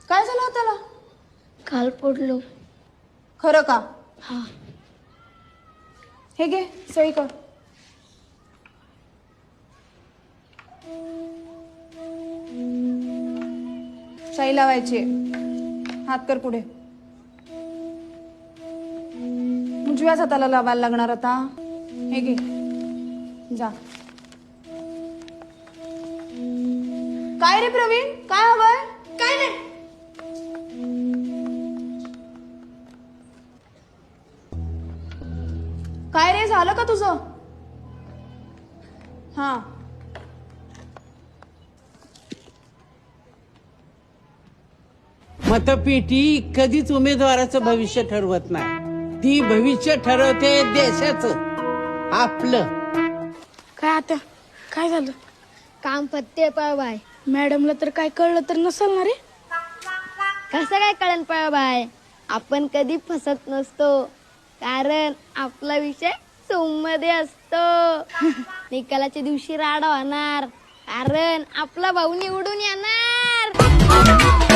काय झालं त्याला? काल पडलो. खरं का? हा. हे घे सही कर. शाई लावायची. हात कर पुढे. उजव्याच हाताला लावायला लागणार आता. हे घे जा. काय रे प्रवीण, काय हवंय? काय नाही. काय रे, झालं का तुझं? हा. मतपेटी कधीच उमेदवाराचं भविष्य ठरवत नाही. ती भविष्य ठरवते देशाचं, आपलं. काय आता काय झालं? काम पत्ते पळबाय. मॅडमला तर काय कळलं तर नसेल ना रे? कसं काय कळण पळबाय? आपण कधी फसत नसतो, कारण आपला विषय मध्ये असतो. निकालाच्या दिवशी राडा होणार, कारण आपला भाऊ निवडून येणार.